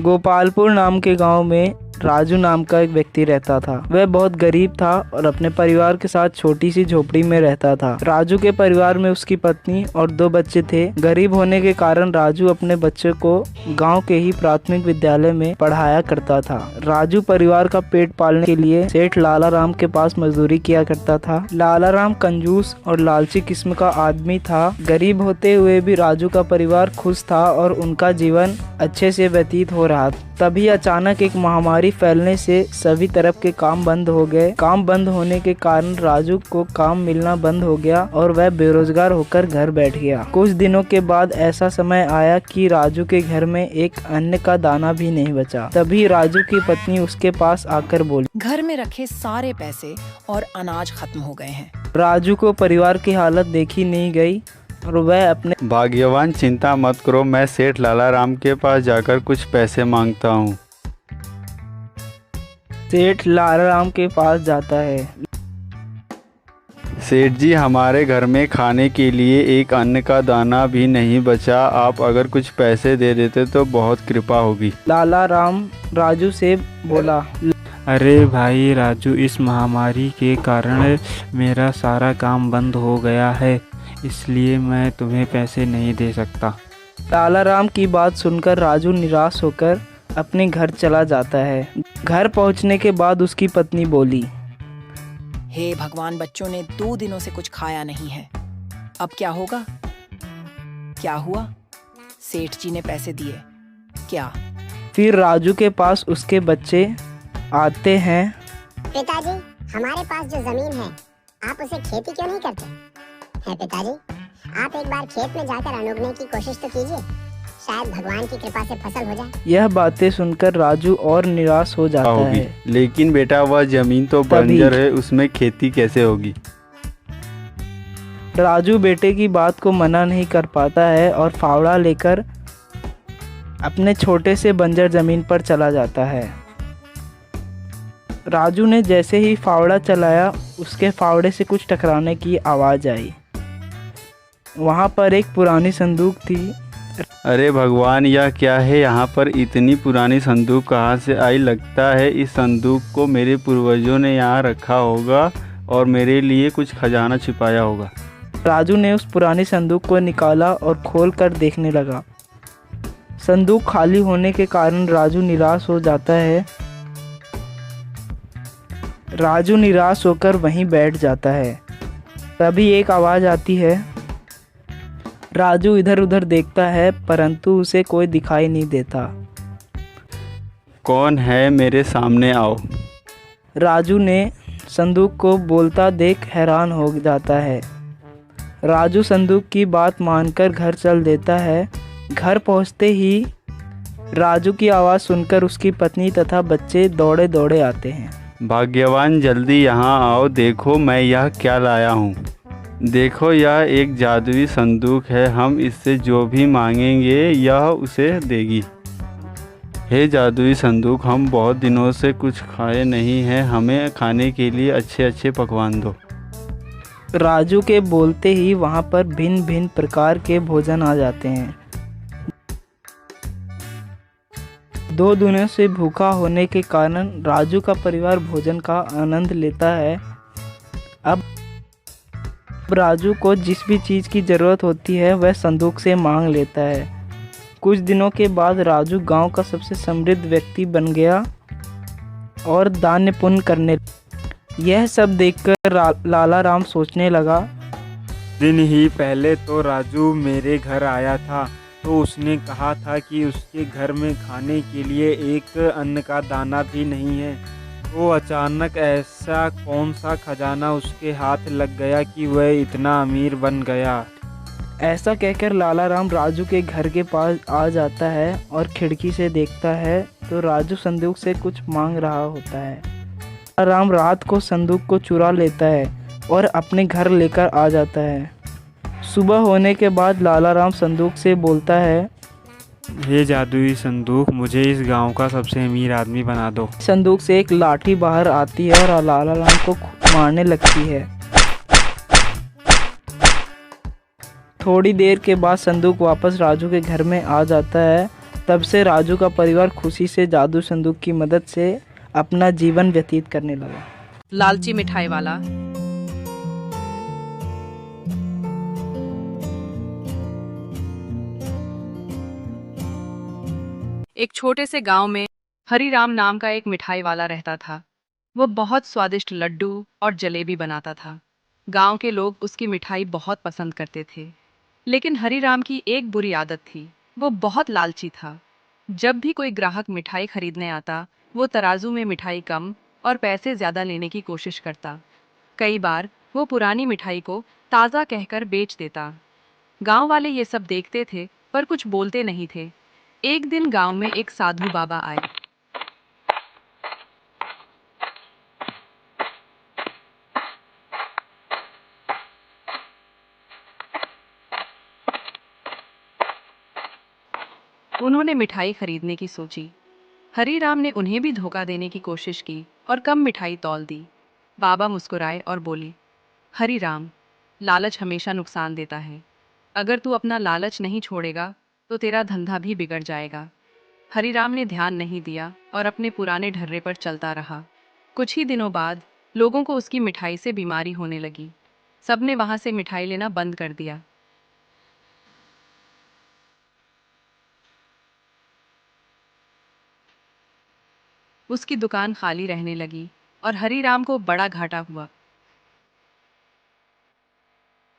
गोपालपुर नाम के गांव में राजू नाम का एक व्यक्ति रहता था। वह बहुत गरीब था और अपने परिवार के साथ छोटी सी झोपड़ी में रहता था। राजू के परिवार में उसकी पत्नी और 2 बच्चे थे। गरीब होने के कारण राजू अपने बच्चे को गांव के ही प्राथमिक विद्यालय में पढ़ाया करता था। राजू परिवार का पेट पालने के लिए सेठ लाला राम के पास मजदूरी किया करता था। लाला राम कंजूस और लालची किस्म का आदमी था। गरीब होते हुए भी राजू का परिवार खुश था और उनका जीवन अच्छे से व्यतीत हो रहा था। तभी अचानक एक महामारी फैलने से सभी तरफ के काम बंद हो गए। काम बंद होने के कारण राजू को काम मिलना बंद हो गया और वह बेरोजगार होकर घर बैठ गया। कुछ दिनों के बाद ऐसा समय आया कि राजू के घर में एक अन्न का दाना भी नहीं बचा। तभी राजू की पत्नी उसके पास आकर बोली, घर में रखे सारे पैसे और अनाज खत्म हो गए हैं। राजू को परिवार की हालत देखी नहीं गई और वह अपने भाग्यवान, चिंता मत करो, मैं सेठ लाला राम के पास जाकर कुछ पैसे मांगता हूँ। सेठ लाला राम के पास जाता है। सेठ जी, हमारे घर में खाने के लिए एक अन्न का दाना भी नहीं बचा। आप अगर कुछ पैसे दे देते तो बहुत कृपा होगी। लाला राम राजू से बोला, अरे भाई राजू, इस महामारी के कारण मेरा सारा काम बंद हो गया है, इसलिए मैं तुम्हें पैसे नहीं दे सकता। लाला राम की बात सुनकर राजू निराश होकर अपने घर चला जाता है। घर पहुंचने के बाद उसकी पत्नी बोली, हे भगवान, बच्चों ने 2 दिनों से कुछ खाया नहीं है, अब क्या होगा? क्या हुआ? सेठ जी ने पैसे दिए क्या? फिर राजू के पास उसके बच्चे आते हैं। पिताजी, हमारे पास जो जमीन है, आप उसे खेती क्यों नहीं करते? है पिताजी, आप एक बार खेत में जाकर अन्न उगने की कोशिश तो कीजिए, शायद भगवान की कृपा से फसल हो जाए। यह बातें सुनकर राजू और निराश हो जाता है। लेकिन बेटा, वह जमीन तो बंजर है, उसमें खेती कैसे होगी? राजू बेटे की बात को मना नहीं कर पाता है और फावड़ा लेकर अपने छोटे से बंजर जमीन पर चला जाता है। राजू ने जैसे ही फावड़ा चलाया, उसके फावड़े से कुछ टकराने की आवाज़ आई। वहाँ पर एक पुरानी संदूक थी। अरे भगवान, यह क्या है? यहाँ पर इतनी पुरानी संदूक कहाँ से आई? लगता है इस संदूक को मेरे पूर्वजों ने यहाँ रखा होगा और मेरे लिए कुछ खजाना छिपाया होगा। राजू ने उस पुरानी संदूक को निकाला और खोलकर देखने लगा। संदूक खाली होने के कारण राजू निराश हो जाता है। राजू निराश होकर वहीं बैठ जाता है। तभी एक आवाज़ आती है। राजू इधर उधर देखता है, परंतु उसे कोई दिखाई नहीं देता। कौन है? मेरे सामने आओ। राजू ने संदूक को बोलता देख हैरान हो जाता है। राजू संदूक की बात मानकर घर चल देता है। घर पहुंचते ही राजू की आवाज़ सुनकर उसकी पत्नी तथा बच्चे दौड़े दौड़े आते हैं। भाग्यवान, जल्दी यहाँ आओ, देखो मैं यह क्या लाया हूँ। देखो, यह एक जादुई संदूक है, हम इससे जो भी मांगेंगे यह उसे देगी। हे जादुई संदूक, हम बहुत दिनों से कुछ खाए नहीं हैं, हमें खाने के लिए अच्छे अच्छे पकवान दो। राजू के बोलते ही वहाँ पर भिन्न भिन्न प्रकार के भोजन आ जाते हैं। 2 दिनों से भूखा होने के कारण राजू का परिवार भोजन का आनंद लेता है। अब राजू को जिस भी चीज़ की ज़रूरत होती है वह संदूक से मांग लेता है। कुछ दिनों के बाद राजू गांव का सबसे समृद्ध व्यक्ति बन गया और दान पुण्य करने। यह सब देखकर लाला राम सोचने लगा, दिन ही पहले तो राजू मेरे घर आया था, तो उसने कहा था कि उसके घर में खाने के लिए एक अन्न का दाना भी नहीं है। तो अचानक ऐसा कौन सा खजाना उसके हाथ लग गया कि वह इतना अमीर बन गया। ऐसा कहकर लाला राम राजू के घर के पास आ जाता है और खिड़की से देखता है तो राजू संदूक से कुछ मांग रहा होता है। लाला राम रात को संदूक को चुरा लेता है और अपने घर लेकर आ जाता है। सुबह होने के बाद लाला राम संदूक से बोलता है, हे जादुई संदूक, मुझे इस गांव का सबसे अमीर आदमी बना दो। संदूक से एक लाठी बाहर आती है और लाला राम को मारने लगती है। थोड़ी देर के बाद संदूक वापस राजू के घर में आ जाता है तब से राजू का परिवार खुशी से जादू संदूक की मदद से अपना जीवन व्यतीत करने लगा। लालची मिठाई वाला। एक छोटे से गांव में हरिराम नाम का एक मिठाई वाला रहता था। वो बहुत स्वादिष्ट लड्डू और जलेबी बनाता था। गांव के लोग उसकी मिठाई बहुत पसंद करते थे। लेकिन हरिराम की एक बुरी आदत थी, वो बहुत लालची था। जब भी कोई ग्राहक मिठाई खरीदने आता, वो तराजू में मिठाई कम और पैसे ज़्यादा लेने की कोशिश करता। कई बार वो पुरानी मिठाई को ताज़ा कहकर बेच देता। गांव वाले ये सब देखते थे पर कुछ बोलते नहीं थे। एक दिन गांव में एक साधु बाबा आए। उन्होंने मिठाई खरीदने की सोची। हरिराम ने उन्हें भी धोखा देने की कोशिश की और कम मिठाई तौल दी। बाबा मुस्कुराए और बोले, हरिराम, लालच हमेशा नुकसान देता है। अगर तू अपना लालच नहीं छोड़ेगा तो तेरा धंधा भी बिगड़ जाएगा। हरिराम ने ध्यान नहीं दिया और अपने पुराने ढर्रे पर चलता रहा। कुछ ही दिनों बाद लोगों को उसकी मिठाई से बीमारी होने लगी। सबने वहां से मिठाई लेना बंद कर दिया। उसकी दुकान खाली रहने लगी और हरिराम को बड़ा घाटा हुआ।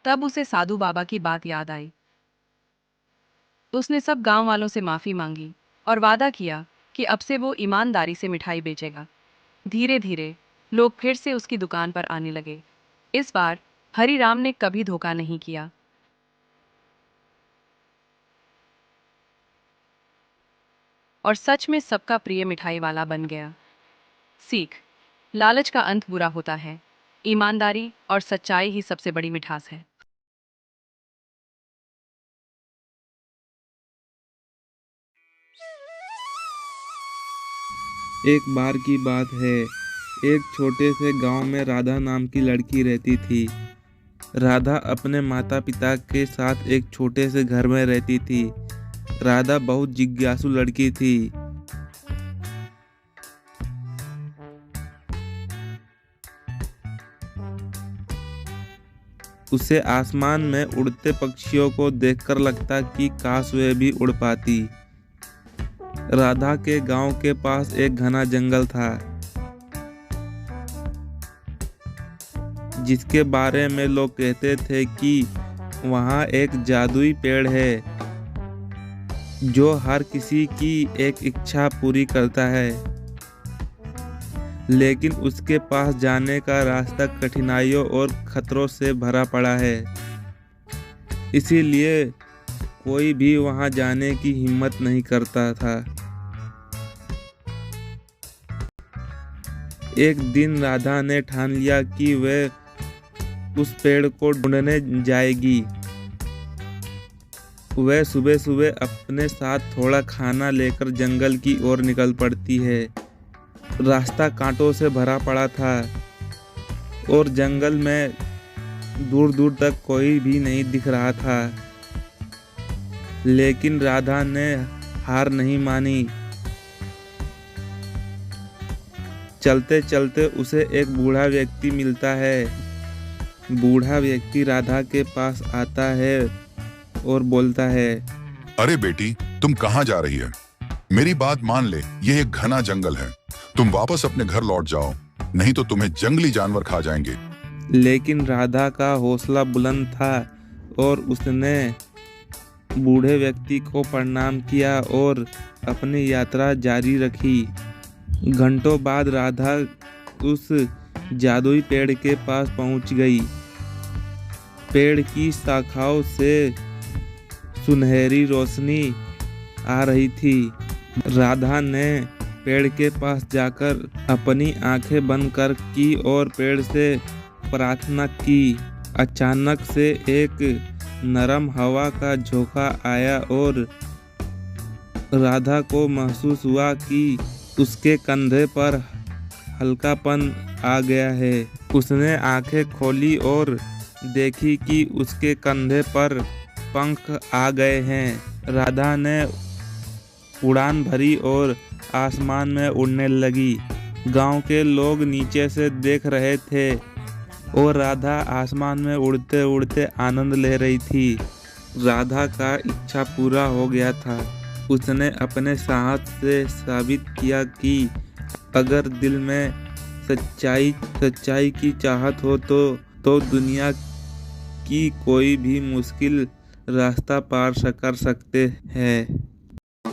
तब उसे साधु बाबा की बात याद आई। उसने सब गांव वालों से माफी मांगी और वादा किया कि अब से वो ईमानदारी से मिठाई बेचेगा। धीरे धीरे लोग फिर से उसकी दुकान पर आने लगे। इस बार हरिराम ने कभी धोखा नहीं किया। और सच में सबका प्रिय मिठाई वाला बन गया। सीख: लालच का अंत बुरा होता है। ईमानदारी और सच्चाई ही सबसे बड़ी मिठास है। एक बार की बात है, एक छोटे से गांव में राधा नाम की लड़की रहती थी। राधा अपने माता पिता के साथ एक छोटे से घर में रहती थी। राधा बहुत जिज्ञासु लड़की थी। उसे आसमान में उड़ते पक्षियों को देखकर लगता कि काश वे भी उड़ पाती। राधा के गांव के पास एक घना जंगल था, जिसके बारे में लोग कहते थे कि वहां एक जादुई पेड़ है जो हर किसी की एक इच्छा पूरी करता है। लेकिन उसके पास जाने का रास्ता कठिनाइयों और खतरों से भरा पड़ा है। इसीलिए कोई भी वहां जाने की हिम्मत नहीं करता था। एक दिन राधा ने ठान लिया कि वह उस पेड़ को ढूंढने जाएगी। वह सुबह सुबह अपने साथ थोड़ा खाना लेकर जंगल की ओर निकल पड़ती है। रास्ता कांटों से भरा पड़ा था और जंगल में दूर दूर तक कोई भी नहीं दिख रहा था। लेकिन राधा ने हार नहीं मानी। चलते चलते उसे एक बूढ़ा व्यक्ति मिलता है। बूढ़ा व्यक्ति राधा के पास आता है और बोलता है, अरे बेटी, तुम कहाँ जा रही है? मेरी बात मान ले, यह एक घना जंगल है। तुम वापस अपने घर लौट जाओ, नहीं तो तुम्हें जंगली जानवर खा जाएंगे। लेकिन राधा का हौसला बुलंद था और उसने बूढ़े व्यक्ति को प्रणाम किया और अपनी यात्रा जारी रखी। घंटों बाद राधा उस जादुई पेड़ के पास पहुंच गई। पेड़ की शाखाओं से सुनहरी रोशनी आ रही थी। राधा ने पेड़ के पास जाकर अपनी आंखें बंद कर की और पेड़ से प्रार्थना की। अचानक से एक नरम हवा का झोंका आया और राधा को महसूस हुआ कि उसके कंधे पर हल्कापन आ गया है। उसने आंखें खोली और देखी कि उसके कंधे पर पंख आ गए हैं। राधा ने उड़ान भरी और आसमान में उड़ने लगी। गांव के लोग नीचे से देख रहे थे और राधा आसमान में उड़ते उड़ते आनंद ले रही थी। राधा का इच्छा पूरा हो गया था। उसने अपने साहस से साबित किया कि अगर दिल में सच्चाई की चाहत हो तो दुनिया की कोई भी मुश्किल रास्ता पार कर सकते हैं।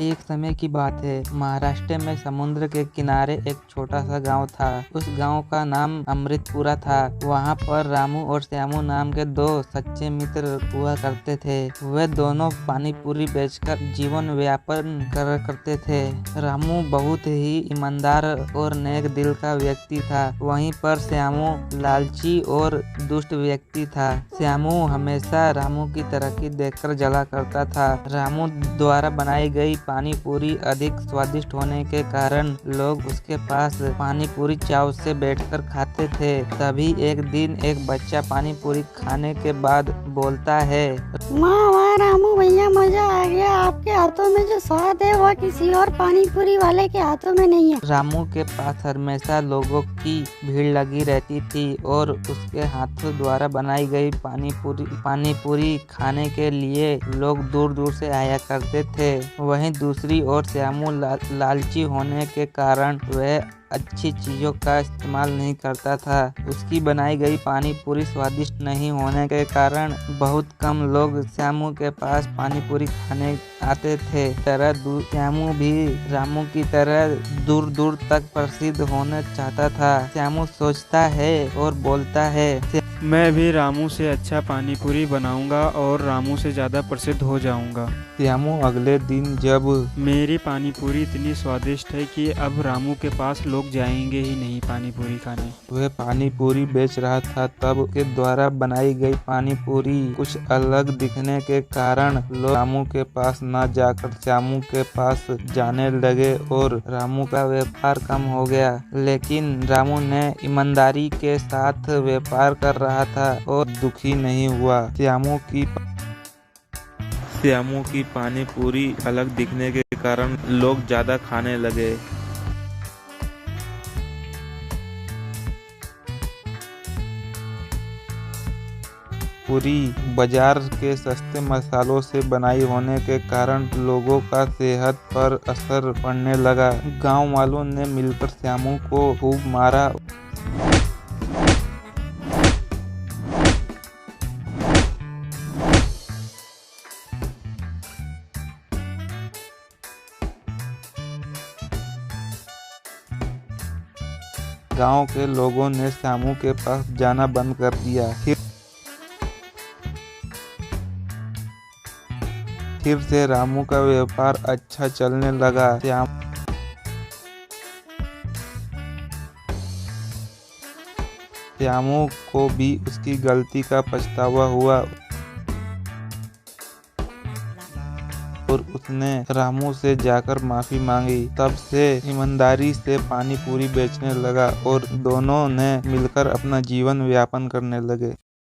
एक समय की बात है, महाराष्ट्र में समुद्र के किनारे एक छोटा सा गांव था। उस गांव का नाम अमृतपुरा था। वहां पर रामू और श्यामू नाम के दो सच्चे मित्र हुआ करते थे। वे दोनों पानी पूरी बेचकर जीवन व्यापन करते थे। रामू बहुत ही ईमानदार और नेक दिल का व्यक्ति था। वहीं पर श्यामू लालची और दुष्ट व्यक्ति था। श्यामू हमेशा रामू की तरक्की देखकर जला करता था। रामू द्वारा बनाई गई पानी पूरी अधिक स्वादिष्ट होने के कारण लोग उसके पास पानी पूरी चाव से बैठकर खाते थे। तभी एक दिन एक बच्चा पानी पूरी खाने के बाद बोलता है, वाह रामू भैया, मजा आ गया। आपके हाथों में जो स्वाद है वह किसी और पानी पूरी वाले के हाथों में नहीं है। रामू के पास हमेशा लोगों की भीड़ लगी रहती थी और उसके हाथों द्वारा बनाई गई पानी पूरी खाने के लिए लोग दूर दूर से आया करते थे। वहीं दूसरी ओर श्यामू लालची होने के कारण वह अच्छी चीजों का इस्तेमाल नहीं करता था। उसकी बनाई गई पानी पूरी स्वादिष्ट नहीं होने के कारण बहुत कम लोग श्यामू के पास पानी पूरी खाने आते थे। श्यामू भी रामू की तरह दूर दूर तक प्रसिद्ध होना चाहता था। श्यामू सोचता है और बोलता है, मैं भी रामू से अच्छा पानी पूरी बनाऊंगा और रामू से ज़्यादा प्रसिद्ध हो जाऊंगा। श्यामू अगले दिन जब मेरी पानी पूरी इतनी स्वादिष्ट है कि अब रामू के पास लोग जाएंगे ही नहीं पानी पूरी खाने। वह पानी पूरी बेच रहा था, तब के द्वारा बनाई गई पानी पूरी कुछ अलग दिखने के कारण लोग रामू के पास न जाकर श्यामू के पास जाने लगे और रामू का व्यापार कम हो गया। लेकिन रामू ने ईमानदारी के साथ व्यापार कर रहा था और दुखी नहीं हुआ। श्यामू की पानी पूरी अलग दिखने के कारण लोग ज्यादा खाने लगे। पूरी बाजार के सस्ते मसालों से बनाई होने के कारण लोगों का सेहत पर असर पड़ने लगा। गांव वालों ने मिलकर श्यामू को खूब मारा। गांव के लोगों ने श्यामू के पास जाना बंद कर दिया। फिर से रामू का व्यापार अच्छा चलने लगा। श्यामू को भी उसकी गलती का पछतावा हुआ और उसने रामू से जाकर माफी मांगी। तब से ईमानदारी से पानी पूरी बेचने लगा और दोनों ने मिलकर अपना जीवन यापन करने लगे।